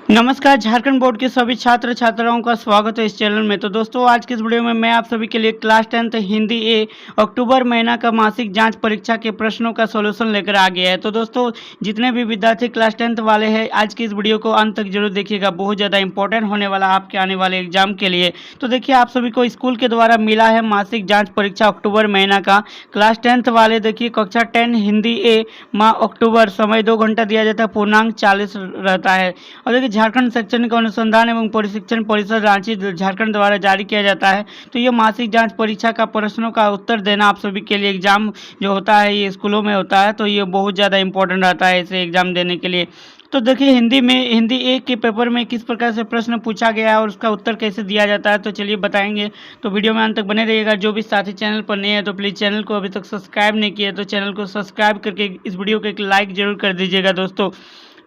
नमस्कार। झारखंड बोर्ड के सभी छात्र छात्राओं का स्वागत है इस चैनल में। तो दोस्तों, आज के इस वीडियो में मैं आप सभी के लिए क्लास 10th हिंदी ए अक्टूबर महीना का मासिक जांच परीक्षा के प्रश्नों का सॉल्यूशन लेकर आ गया है। तो दोस्तों, जितने भी विद्यार्थी क्लास 10th वाले हैं, आज की इस वीडियो को अंत तक जरूर देखिएगा। बहुत ज़्यादा इंपॉर्टेंट होने वाला आपके आने वाले एग्जाम के लिए। तो देखिए, आप सभी को स्कूल के द्वारा मिला है मासिक जाँच परीक्षा अक्टूबर महीना का। क्लास 10th वाले देखिए, कक्षा 10 हिंदी ए माह अक्टूबर, समय 2 घंटा दिया जाता है, पूर्णांक 40 रहता है। और देखिए, झारखंड शैक्षणिक अनुसंधान एवं प्रशिक्षण परिषद रांची झारखंड द्वारा जारी किया जाता है। तो ये मासिक जांच परीक्षा का प्रश्नों का उत्तर देना आप सभी के लिए एग्जाम जो होता है ये स्कूलों में होता है, तो ये बहुत ज़्यादा इंपॉर्टेंट रहता है इसे एग्जाम देने के लिए। तो देखिए, हिंदी एक के पेपर में किस प्रकार से प्रश्न पूछा गया है और उसका उत्तर कैसे दिया जाता है, तो चलिए बताएंगे। तो वीडियो में अंत तक बने रहिएगा। जो भी साथी चैनल पर नए हैं तो प्लीज़ चैनल को अभी तक सब्सक्राइब नहीं किया तो चैनल को सब्सक्राइब करके इस वीडियो को एक लाइक जरूर कर दीजिएगा दोस्तों।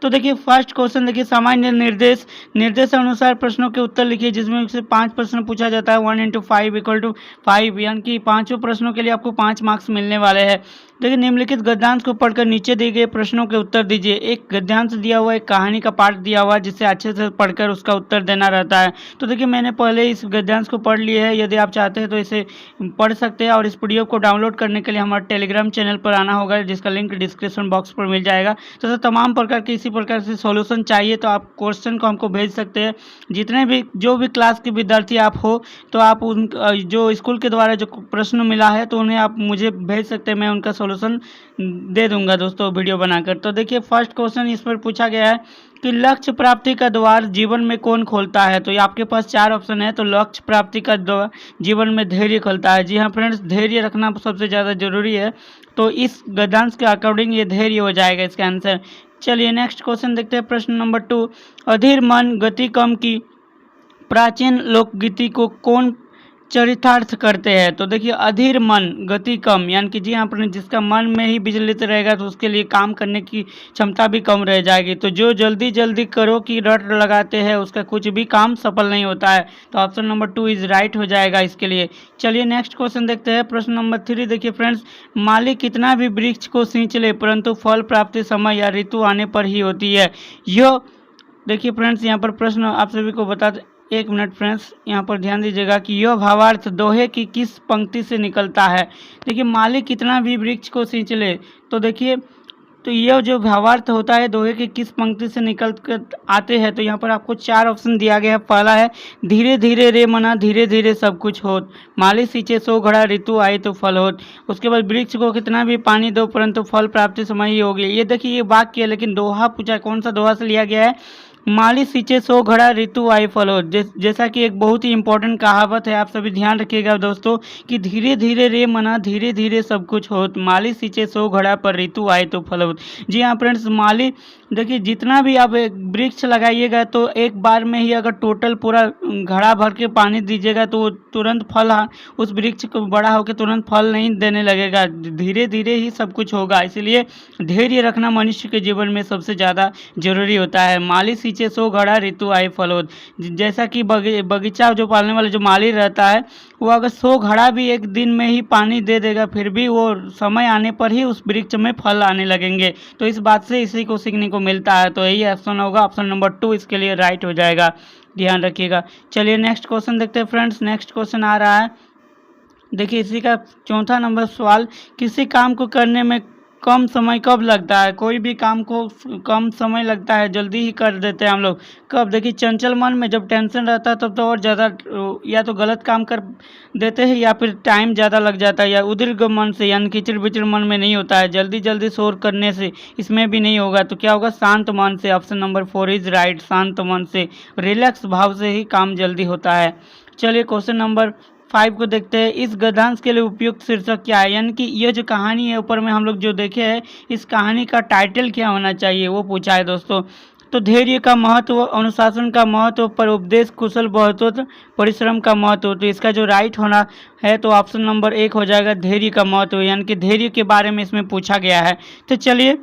तो देखिए, फर्स्ट क्वेश्चन देखिए, सामान्य निर्देश अनुसार प्रश्नों के उत्तर लिखिए, जिसमें से 5 प्रश्न पूछा जाता है। 1 × 5 = 5, यानी कि पाँचों प्रश्नों के लिए आपको 5 मार्क्स मिलने वाले हैं। देखिए, निम्नलिखित गद्यांश को पढ़कर नीचे दिए गए प्रश्नों के उत्तर दीजिए। एक गद्यांश दिया हुआ है, एक कहानी का पाठ दिया हुआ है, जिसे अच्छे से पढ़कर उसका उत्तर देना रहता है। तो देखिए, मैंने पहले इस गद्यांश को पढ़ लिया है। यदि आप चाहते हैं तो इसे पढ़ सकते हैं, और इस पीडीएफ को डाउनलोड करने के लिए हमारे टेलीग्राम चैनल पर आना होगा, जिसका लिंक डिस्क्रिप्शन बॉक्स पर मिल जाएगा। तो तमाम प्रकार के इसी प्रकार से सॉल्यूशन चाहिए तो आप क्वेश्चन को हमको भेज सकते हैं। जितने भी जो भी क्लास के विद्यार्थी आप हो, तो आप उन जो स्कूल के द्वारा जो प्रश्न मिला है तो उन्हें आप मुझे भेज सकते हैं, मैं उनका सॉल्यूशन दे दूंगा दोस्तों वीडियो बनाकर। तो देखिए, फर्स्ट क्वेश्चन इस पर पूछा गया है कि लक्ष्य प्राप्ति का द्वार जीवन में कौन खोलता है। तो ये आपके पास 4 ऑप्शन है। तो लक्ष्य प्राप्ति का द्वार जीवन में धैर्य खोलता है। जी हाँ फ्रेंड्स, धैर्य रखना सबसे ज़्यादा जरूरी है। तो इस गद्यांश के अकॉर्डिंग ये धैर्य हो जाएगा इसका आंसर। चलिए नेक्स्ट क्वेश्चन देखते हैं। प्रश्न नंबर 2, अधीर मन गति कम की प्राचीन लोकगीति को कौन चरितार्थ करते हैं। तो देखिए, अधीर मन गति कम, यानी कि जी हाँ अपने जिसका मन में ही विचलित रहेगा तो उसके लिए काम करने की क्षमता भी कम रह जाएगी। तो जो जल्दी जल्दी करो की रट लगाते हैं उसका कुछ भी काम सफल नहीं होता है। तो ऑप्शन नंबर 2 इज राइट हो जाएगा इसके लिए। चलिए नेक्स्ट क्वेश्चन देखते हैं। प्रश्न नंबर 3 देखिए फ्रेंड्स, माली कितना भी वृक्ष को सींच ले परंतु फल प्राप्ति समय या ऋतु आने पर ही होती है। यह देखिए फ्रेंड्स, यहाँ पर प्रश्न आप सभी को बता दें। 1 मिनट फ्रेंड्स, यहाँ पर ध्यान दीजिएगा कि यह भावार्थ दोहे की किस पंक्ति से निकलता है। देखिए, माली कितना भी वृक्ष को सींच ले, तो देखिए, तो यह जो भावार्थ होता है दोहे की किस पंक्ति से निकल कर आते हैं। तो यहाँ पर आपको 4 ऑप्शन दिया गया है। पहला है, धीरे धीरे रे मना धीरे धीरे सब कुछ होत, माली सींचे सो घड़ा ऋतु आए तो फल होत। उसके बाद, वृक्ष को कितना भी पानी दो परंतु फल प्राप्ति समय ही होगी। ये देखिए, ये वाक्य है, लेकिन दोहा पूछा कौन सा दोहा से लिया गया है। माली सींचे सो घड़ा ऋतु आए फल हो। जैसा कि एक बहुत ही इंपॉर्टेंट कहावत है, आप सभी ध्यान रखिएगा दोस्तों, कि धीरे धीरे रे मना धीरे धीरे सब कुछ होत, माली सींचे सो घड़ा पर ऋतु आए तो फल होत। जी हाँ फ्रेंड्स, माली देखिए, जितना भी आप एक वृक्ष लगाइएगा तो एक बार में ही अगर टोटल पूरा घड़ा भर के पानी दीजिएगा तो तुरंत फल उस वृक्ष को बड़ा होकर तुरंत फल नहीं देने लगेगा, धीरे धीरे ही सब कुछ होगा। इसलिए धैर्य रखना मनुष्य के जीवन में सबसे ज़्यादा जरूरी होता है। माली सींचे सो घड़ा ऋतु आए फल होत। जैसा कि बगीचा जो पालने वाला जो माली रहता है, वो अगर 100 घड़ा भी एक दिन में ही पानी दे देगा, फिर भी वो समय आने पर ही उस वृक्ष में फल आने लगेंगे। तो इस बात से इसी को सीखने को मिलता है। तो यही ऑप्शन होगा, ऑप्शन नंबर 2 इसके लिए राइट हो जाएगा, ध्यान रखिएगा। चलिए नेक्स्ट क्वेश्चन देखते हैं फ्रेंड्स। नेक्स्ट क्वेश्चन आ रहा है, देखिए इसी का 4था नंबर सवाल, किसी काम को करने में कम समय कब लगता है। कोई भी काम को कम समय लगता है, जल्दी ही कर देते हैं हम लोग। कब? देखिए, चंचल मन में जब टेंशन रहता है तब तो और ज़्यादा या तो गलत काम कर देते हैं या फिर टाइम ज़्यादा लग जाता है। या उद्विग्न मन से, यानी किचिड़ बिचिड़ मन में नहीं होता है, जल्दी जल्दी शोर करने से इसमें भी नहीं होगा। तो क्या होगा? शांत मन से। ऑप्शन नंबर 4 इज राइट, शांत मन से, रिलैक्स भाव से ही काम जल्दी होता है। चलिए क्वेश्चन नंबर 5 को देखते हैं। इस गद्यांश के लिए उपयुक्त शीर्षक क्या है, यानी कि ये जो कहानी है ऊपर में हम लोग जो देखे हैं, इस कहानी का टाइटल क्या होना चाहिए वो पूछा है दोस्तों। तो धैर्य का महत्व, अनुशासन का महत्व, पर उपदेश, कुशल बहुत्व, परिश्रम का महत्व। तो इसका जो राइट होना है तो ऑप्शन नंबर 1 हो जाएगा, धैर्य का महत्व, यानी कि धैर्य के बारे में इसमें पूछा गया है। तो चलिए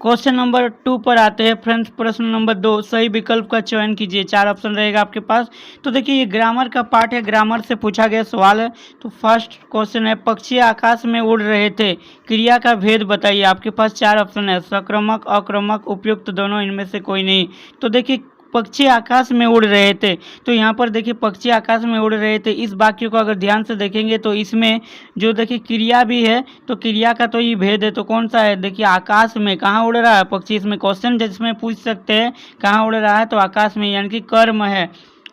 क्वेश्चन नंबर 2 पर आते हैं फ्रेंड्स। प्रश्न नंबर 2, सही विकल्प का चयन कीजिए। 4 ऑप्शन रहेगा आपके पास। तो देखिए ये ग्रामर का पार्ट है, ग्रामर से पूछा गया सवाल है। तो फर्स्ट क्वेश्चन है, पक्षी आकाश में उड़ रहे थे, क्रिया का भेद बताइए। आपके पास 4 ऑप्शन है, सक्रमक, अक्रमक, उपयुक्त, दोनों, इनमें से कोई नहीं। तो देखिए पक्षी आकाश में उड़ रहे थे, तो यहाँ पर देखिए पक्षी आकाश में उड़ रहे थे, इस वाक्य को अगर ध्यान से देखेंगे तो इसमें जो देखिए क्रिया भी है, तो क्रिया का तो ये भेद है। तो कौन सा है, देखिए आकाश में कहाँ उड़ रहा है पक्षी, इसमें क्वेश्चन जिसमें पूछ सकते हैं कहाँ उड़ रहा है, तो आकाश में, यानी कि कर्म है।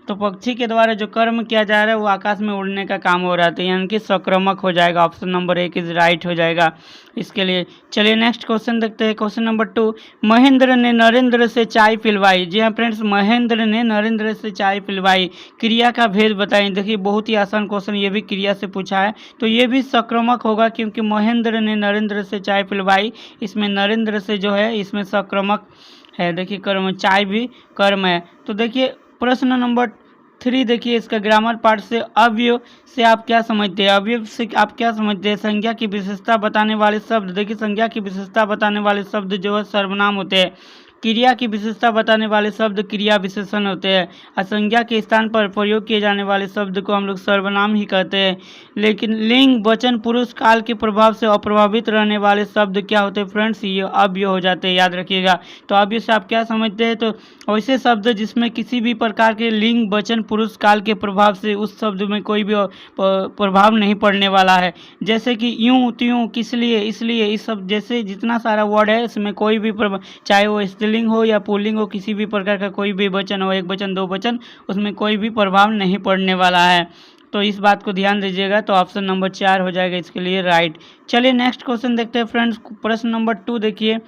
तो पक्षी के द्वारा जो कर्म किया जा रहा है वो आकाश में उड़ने का काम हो रहा है, यानी कि सक्रमक हो जाएगा। ऑप्शन नंबर 1 इज राइट हो जाएगा इसके लिए। चलिए नेक्स्ट क्वेश्चन देखते हैं। क्वेश्चन नंबर 2, महेंद्र ने नरेंद्र से चाय पिलवाई। जी हाँ फ्रेंड्स, महेंद्र ने नरेंद्र से चाय पिलवाई, क्रिया का भेद बताएं। देखिए बहुत ही आसान क्वेश्चन, ये भी क्रिया से पूछा है, तो ये भी सक्रमक होगा क्योंकि महेंद्र ने नरेंद्र से चाय पिलवाई, इसमें नरेंद्र से जो है इसमें सक्रमक है। देखिए कर्म, चाय भी कर्म है। तो देखिए प्रश्न नंबर 3, देखिए इसका ग्रामर पार्ट से, अव्यय से आप क्या समझते हैं। अव्यय से आप क्या समझते हैं, संज्ञा की विशेषता बताने वाले शब्द। देखिए संज्ञा की विशेषता बताने वाले शब्द जो है सर्वनाम होते हैं, क्रिया की विशेषता बताने वाले शब्द क्रिया विशेषण होते हैं, और संज्ञा के स्थान पर प्रयोग किए जाने वाले शब्द को हम लोग सर्वनाम ही कहते हैं। लेकिन लिंग, वचन, पुरुष काल के प्रभाव से अप्रभावित रहने वाले शब्द क्या होते हैं फ्रेंड्स, ये अव्यय हो जाते हैं, याद रखिएगा। तो अव्यय से आप क्या समझते हैं, तो वैसे शब्द जिसमें किसी भी प्रकार के लिंग, वचन, पुरुष काल के प्रभाव से उस शब्द में कोई भी प्रभाव नहीं पड़ने वाला है। जैसे कि यूं, त्यों, किस लिए, इसलिए, इस सब जैसे जितना सारा वर्ड है इसमें कोई भी चाहे वो स्त्रीलिंग हो या पुल्लिंग हो, किसी भी प्रकार का कोई भी वचन हो, एक वचन, दो वचन, उसमें कोई भी प्रभाव नहीं पड़ने वाला है। तो इस बात को ध्यान दीजिएगा। तो ऑप्शन नंबर 4 हो जाएगा इसके लिए राइट। चलिए नेक्स्ट क्वेश्चन देखते हैं फ्रेंड्स। प्रश्न नंबर 2 देखिए,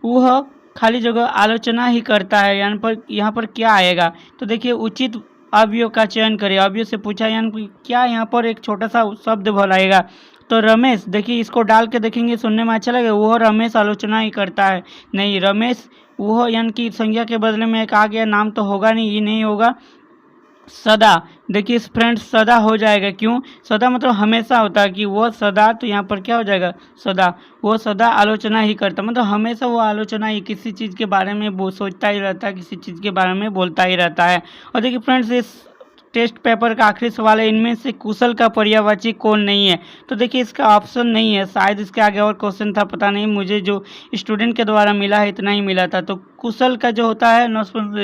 वह खाली जगह आलोचना ही करता है, यहाँ पर क्या आएगा। तो देखिए उचित अवयव का चयन करें। अवयव से पूछा, यानी क्या यहाँ पर एक छोटा सा शब्द भराएगा। तो रमेश, देखिए इसको डाल के देखेंगे, सुनने में अच्छा लगेगा, वह रमेश आलोचना ही करता है, नहीं, रमेश वह, यानी कि संज्ञा के बदले में एक आ गया, नाम तो होगा नहीं, ये नहीं होगा। सदा, देखिए फ्रेंड्स सदा हो जाएगा, क्यों, सदा मतलब हमेशा होता है, कि वो सदा, तो यहाँ पर क्या हो जाएगा, सदा, वो सदा आलोचना ही करता, मतलब हमेशा वो आलोचना ही, किसी चीज़ के बारे में वो सोचता ही रहता है, किसी चीज़ के बारे में बोलता ही रहता है। और देखिए फ्रेंड्स इस टेस्ट पेपर का आखिरी सवाल है, इनमें से कुशल का पर्यायवाची कौन नहीं है। तो देखिए इसका ऑप्शन नहीं है, शायद इसके आगे और क्वेश्चन था, पता नहीं, मुझे जो स्टूडेंट के द्वारा मिला है इतना ही मिला था। तो कुशल का जो होता है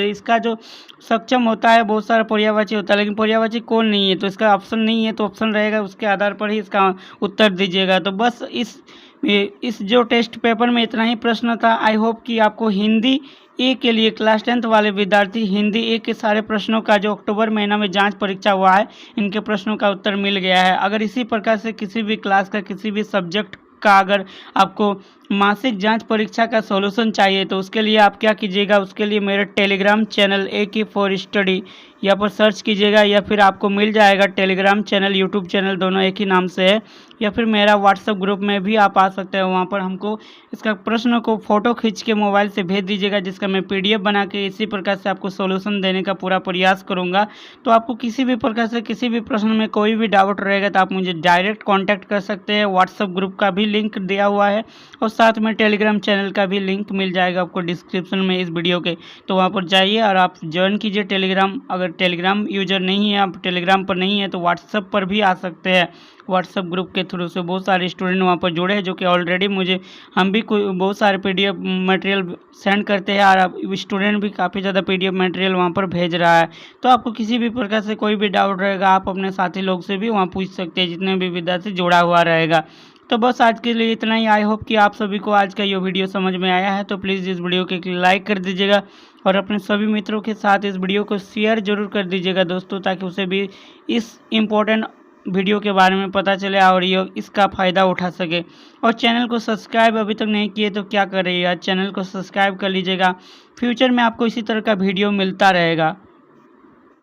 इसका जो सक्षम होता है, बहुत सारा पर्यायवाची होता है, लेकिन पर्यायवाची कौन नहीं है, तो इसका ऑप्शन नहीं है। तो ऑप्शन रहेगा, उसके आधार पर ही इसका उत्तर दीजिएगा। तो बस इस जो टेस्ट पेपर में इतना ही प्रश्न था। आई होप कि आपको हिंदी ए के लिए क्लास 10th वाले विद्यार्थी हिंदी ए के सारे प्रश्नों का जो अक्टूबर महीना में जांच परीक्षा हुआ है, इनके प्रश्नों का उत्तर मिल गया है। अगर इसी प्रकार से किसी भी क्लास का, किसी भी सब्जेक्ट का अगर आपको मासिक जांच परीक्षा का सॉल्यूशन चाहिए, तो उसके लिए आप क्या कीजिएगा, उसके लिए मेरे Telegram channel AK for study यहाँ पर सर्च कीजिएगा, या फिर आपको मिल जाएगा टेलीग्राम चैनल, यूट्यूब चैनल, दोनों एक ही नाम से है, या फिर मेरा व्हाट्सएप ग्रुप में भी आप आ सकते हैं। वहाँ पर हमको इसका प्रश्न को फ़ोटो खींच के मोबाइल से भेज दीजिएगा, जिसका मैं PDF बना के इसी प्रकार से आपको सॉल्यूशन देने का पूरा प्रयास करूँगा। तो आपको किसी भी प्रकार से किसी भी प्रश्न में कोई भी डाउट रहेगा तो आप मुझे डायरेक्ट कॉन्टैक्ट कर सकते हैं। व्हाट्सएप ग्रुप का भी लिंक दिया हुआ है, और साथ में टेलीग्राम चैनल का भी लिंक मिल जाएगा आपको डिस्क्रिप्शन में इस वीडियो के। तो वहाँ पर जाइए और आप ज्वाइन कीजिए टेलीग्राम। अगर टेलीग्राम यूजर नहीं है, आप टेलीग्राम पर नहीं है, तो व्हाट्सएप पर भी आ सकते हैं। व्हाट्सएप ग्रुप के थ्रू से बहुत सारे स्टूडेंट वहाँ पर जुड़े हैं, जो कि ऑलरेडी मुझे हम भी बहुत सारे PDF मटेरियल सेंड करते हैं, और स्टूडेंट भी काफ़ी ज़्यादा PDF मटेरियल वहाँ पर भेज रहा है। तो आपको किसी भी प्रकार से कोई भी डाउट रहेगा, आप अपने साथी लोग से भी वहाँ पूछ सकते हैं, जितने भी विद्यार्थी जुड़ा हुआ रहेगा। तो बस आज के लिए इतना ही। आई होप कि आप सभी को आज का ये वीडियो समझ में आया है। तो प्लीज़ इस वीडियो को लाइक कर दीजिएगा, और अपने सभी मित्रों के साथ इस वीडियो को शेयर जरूर कर दीजिएगा दोस्तों, ताकि उसे भी इस इम्पोर्टेंट वीडियो के बारे में पता चले और ये इसका फ़ायदा उठा सके। और चैनल को सब्सक्राइब अभी तक नहीं किए तो क्या कर रही है, चैनल को सब्सक्राइब कर लीजिएगा। फ्यूचर में आपको इसी तरह का वीडियो मिलता रहेगा।